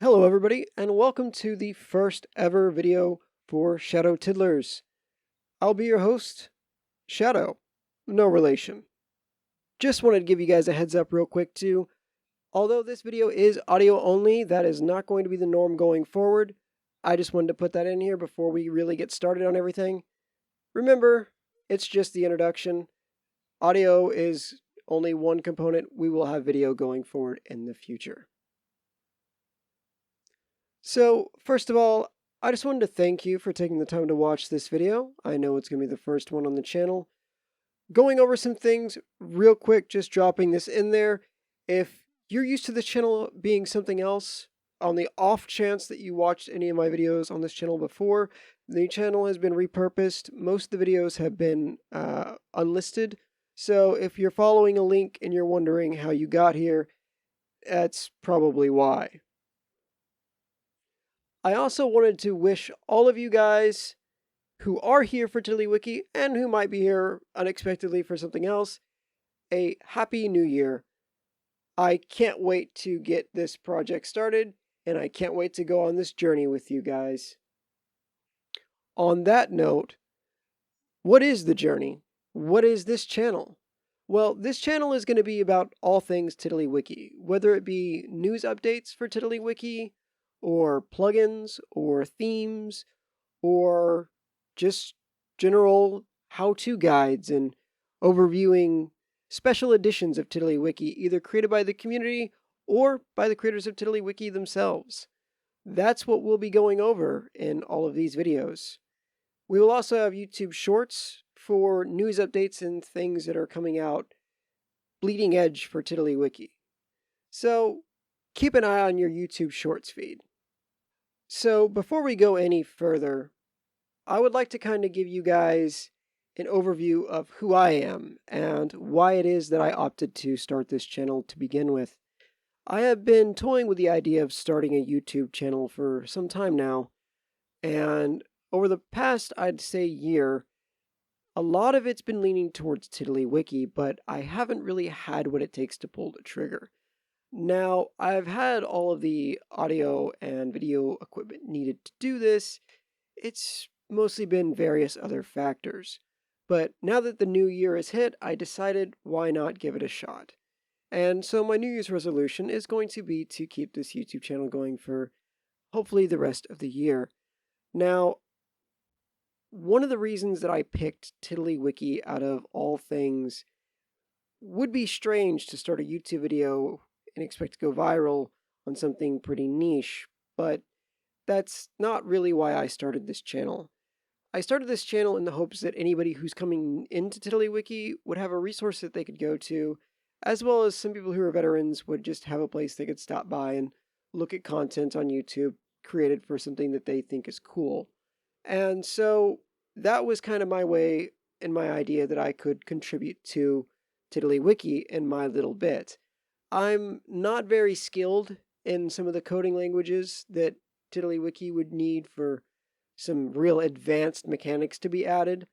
Hello everybody, and welcome to the first ever video for Shadow Tiddlers. I'll be your host, Shadow. No relation. Just wanted to give you guys a heads up real quick too. Although this video is audio only, that is not going to be the norm going forward. I just wanted to put that in here before we really get started on everything. Remember, it's just the introduction. Audio is only one component. We will have video going forward in the future. So, first of all, I just wanted to thank you for taking the time to watch this video. I know it's going to be the first one on the channel. Going over some things real quick, just dropping this in there. If you're used to this channel being something else, on the off chance that you watched any of my videos on this channel before, the channel has been repurposed. Most of the videos have been unlisted. So if you're following a link and you're wondering how you got here, that's probably why. I also wanted to wish all of you guys who are here for TiddlyWiki and who might be here unexpectedly for something else, a happy new year. I can't wait to get this project started, and I can't wait to go on this journey with you guys. On that note, what is the journey? What is this channel? Well, this channel is going to be about all things TiddlyWiki, whether it be news updates for TiddlyWiki, or plugins, or themes, or just general how-to guides and overviewing special editions of TiddlyWiki, either created by the community or by the creators of TiddlyWiki themselves. That's what we'll be going over in all of these videos. We will also have YouTube Shorts for news updates and things that are coming out bleeding edge for TiddlyWiki. So keep an eye on your YouTube Shorts feed. So before we go any further, I would like to kind of give you guys an overview of who I am and why it is that I opted to start this channel to begin with. I have been toying with the idea of starting a YouTube channel for some time now, and over the past, I'd say, year, a lot of it's been leaning towards TiddlyWiki, but I haven't really had what it takes to pull the trigger. Now, I've had all of the audio and video equipment needed to do this. It's mostly been various other factors. But now that the new year has hit, I decided why not give it a shot. And so my New Year's resolution is going to be to keep this YouTube channel going for hopefully the rest of the year. Now, one of the reasons that I picked TiddlyWiki out of all things would be strange to start a YouTube video and expect to go viral on something pretty niche, but that's not really why I started this channel. I started this channel in the hopes that anybody who's coming into TiddlyWiki would have a resource that they could go to, as well as some people who are veterans would just have a place they could stop by and look at content on YouTube created for something that they think is cool. And so that was kind of my way and my idea that I could contribute to TiddlyWiki in my little bit. I'm not very skilled in some of the coding languages that TiddlyWiki would need for some real advanced mechanics to be added.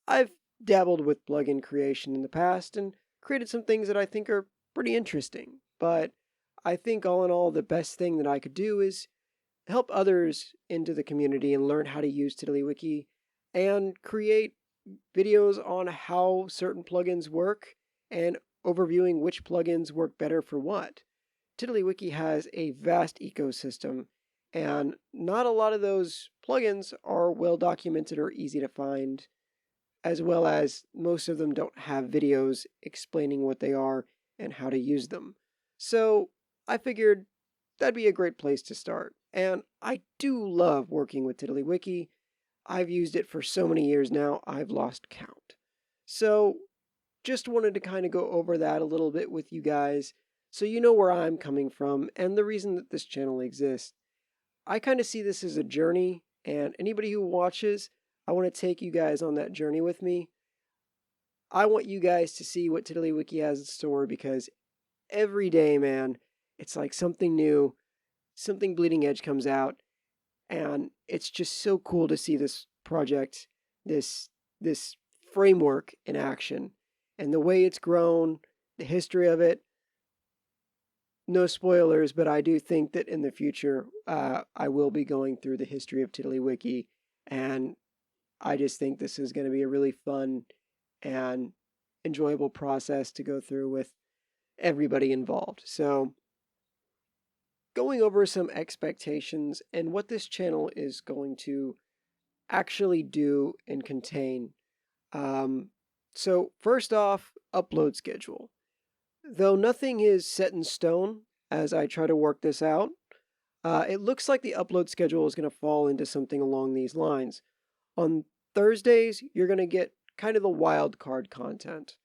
I've dabbled with plugin creation in the past and created some things that I think are pretty interesting, but I think all in all, the best thing that I could do is help others into the community and learn how to use TiddlyWiki and create videos on how certain plugins work and overviewing which plugins work better for what. TiddlyWiki has a vast ecosystem, and not a lot of those plugins are well documented or easy to find, as well as most of them don't have videos explaining what they are and how to use them. So I figured that'd be a great place to start. And I do love working with TiddlyWiki. I've used it for so many years now, I've lost count. So just wanted to kind of go over that a little bit with you guys so you know where I'm coming from and the reason that this channel exists. I kind of see this as a journey, and anybody who watches, I want to take you guys on that journey with me. I want you guys to see what TiddlyWiki has in store because every day, man, it's like something new, something bleeding edge comes out, and it's just so cool to see this project, this framework in action. And the way it's grown, the history of it, no spoilers, but I do think that in the future, I will be going through the history of TiddlyWiki, and I just think this is going to be a really fun and enjoyable process to go through with everybody involved. So, going over some expectations and what this channel is going to actually do and contain. Um, so, first off, upload schedule. Though nothing is set in stone as I try to work this out, it looks like the upload schedule is going to fall into something along these lines. On Thursdays, you're going to get kind of the wild card content,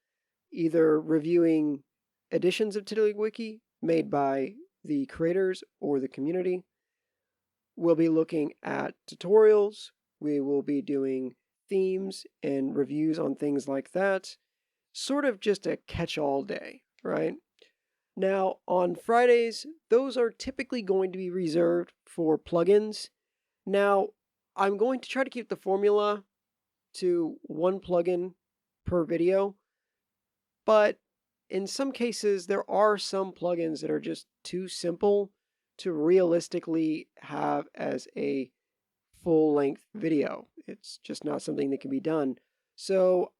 either reviewing editions of TiddlyWiki made by the creators or the community. We'll be looking at tutorials. We will be doing themes and reviews on things like that. Sort of just a catch-all day, right? Now, on Fridays, those are typically going to be reserved for plugins. Now, I'm going to try to keep the formula to one plugin per video, but in some cases, there are some plugins that are just too simple to realistically have as a full-length video. It's just not something that can be done. So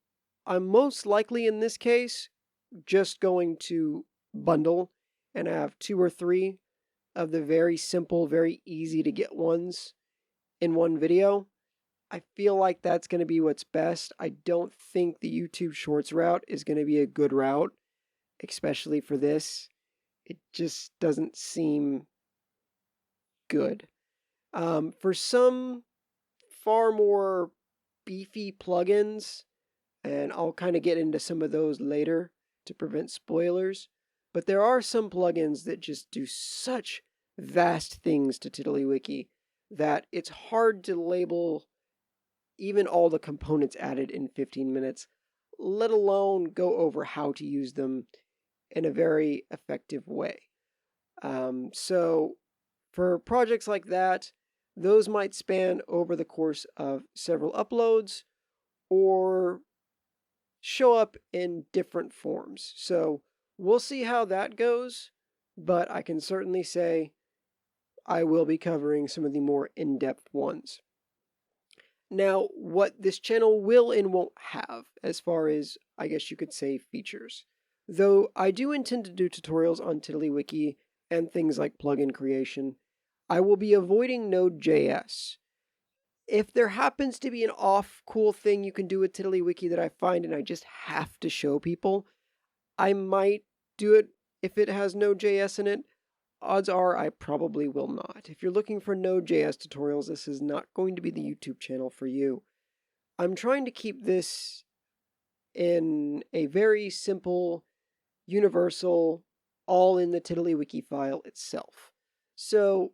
I'm most likely in this case just going to bundle and have 2 or 3 of the very simple, very easy to get ones in one video. I feel like that's going to be what's best. I don't think the YouTube Shorts route is going to be a good route, especially for this. It just doesn't seem good. For some far more beefy plugins, and I'll kind of get into some of those later to prevent spoilers, but there are some plugins that just do such vast things to TiddlyWiki that it's hard to label even all the components added in 15 minutes, let alone go over how to use them in a very effective way. So for projects like that, those might span over the course of several uploads or show up in different forms. So we'll see how that goes, but I can certainly say I will be covering some of the more in-depth ones. Now, what this channel will and won't have, as far as, I guess you could say, features. Though I do intend to do tutorials on TiddlyWiki and things like plugin creation, I will be avoiding Node.js. If there happens to be an cool thing you can do with TiddlyWiki that I find and I just have to show people, I might do it if it has Node.js in it. Odds are I probably will not. If you're looking for Node.js tutorials, this is not going to be the YouTube channel for you. I'm trying to keep this in a very simple, universal, all in the TiddlyWiki file itself. So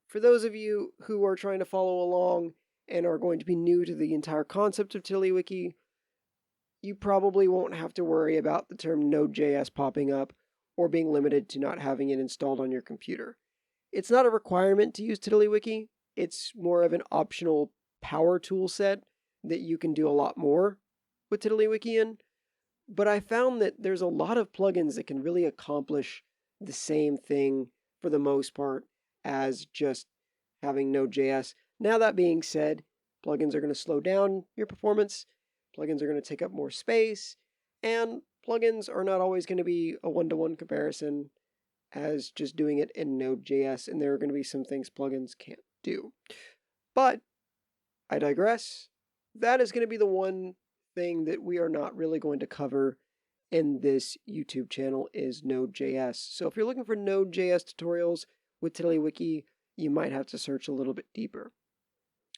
for those of you who are trying to follow along and are going to be new to the entire concept of TiddlyWiki, you probably won't have to worry about the term Node.js popping up or being limited to not having it installed on your computer. It's not a requirement to use TiddlyWiki. It's more of an optional power tool set that you can do a lot more with TiddlyWiki in. But I found that there's a lot of plugins that can really accomplish the same thing for the most part as just having Node.js. Now that being said, plugins are going to slow down your performance. Plugins are going to take up more space, and plugins are not always going to be a one-to-one comparison as just doing it in Node.js, and there are going to be some things plugins can't do. But I digress. That is going to be the one thing that we are not really going to cover in this YouTube channel is Node.js. So if you're looking for Node.js tutorials with TiddlyWiki, you might have to search a little bit deeper.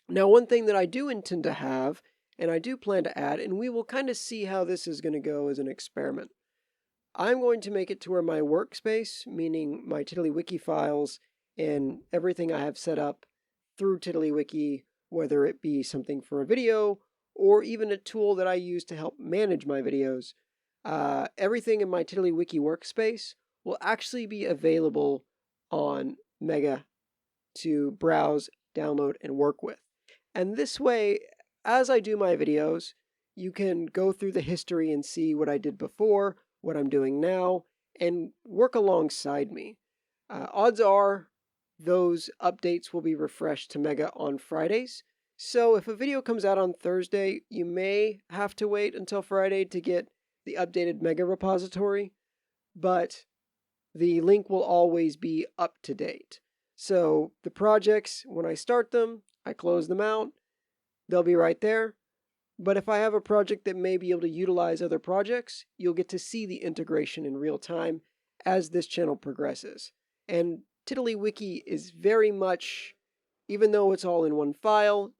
Now, one thing that I do intend to have, and I do plan to add, and we will kind of see how this is going to go as an experiment. I'm going to make it to where my workspace, meaning my TiddlyWiki files and everything I have set up through TiddlyWiki, whether it be something for a video or even a tool that I use to help manage my videos, everything in my TiddlyWiki workspace will actually be available on Mega to browse, download, and work with. And this way, as I do my videos, you can go through the history and see what I did before, what I'm doing now, and work alongside me. Odds are those updates will be refreshed to Mega on Fridays. So if a video comes out on Thursday, you may have to wait until Friday to get the updated Mega repository, but the link will always be up to date. So the projects, when I start them, I close them out, they'll be right there. But if I have a project that may be able to utilize other projects, you'll get to see the integration in real time as this channel progresses. And TiddlyWiki is very much, even though it's all in one file,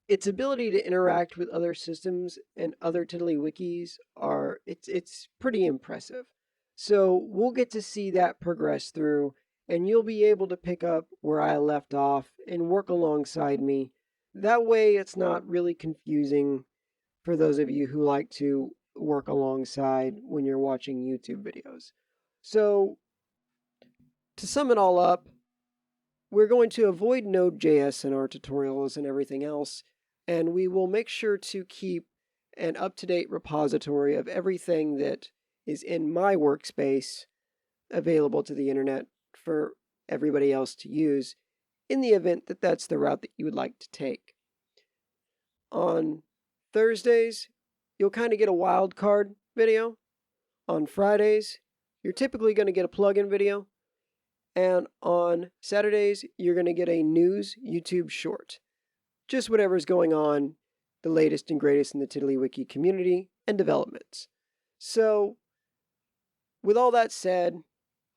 its ability to interact with other systems and other TiddlyWikis it's pretty impressive. So we'll get to see that progress through, and you'll be able to pick up where I left off and work alongside me. That way it's not really confusing for those of you who like to work alongside when you're watching YouTube videos. So to sum it all up, we're going to avoid Node.js in our tutorials and everything else, and we will make sure to keep an up-to-date repository of everything that is in my workspace available to the internet for everybody else to use in the event that that's the route that you would like to take. On Thursdays, you'll kind of get a wildcard video. On Fridays, you're typically going to get a plugin video. And on Saturdays, you're going to get a news YouTube short. Just whatever's going on, the latest and greatest in the TiddlyWiki community and developments. So, with all that said,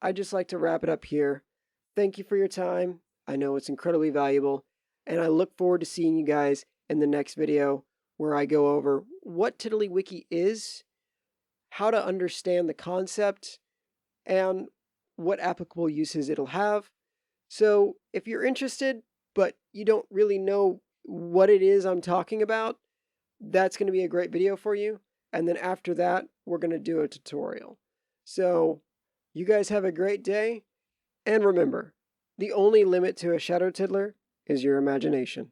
I'd just like to wrap it up here. Thank you for your time. I know it's incredibly valuable, and I look forward to seeing you guys in the next video where I go over what TiddlyWiki is, how to understand the concept, and what applicable uses it'll have. So if you're interested, but you don't really know what it is I'm talking about, that's going to be a great video for you. And then after that, we're going to do a tutorial. So you guys have a great day. And remember, the only limit to a Shadow Tiddler is your imagination.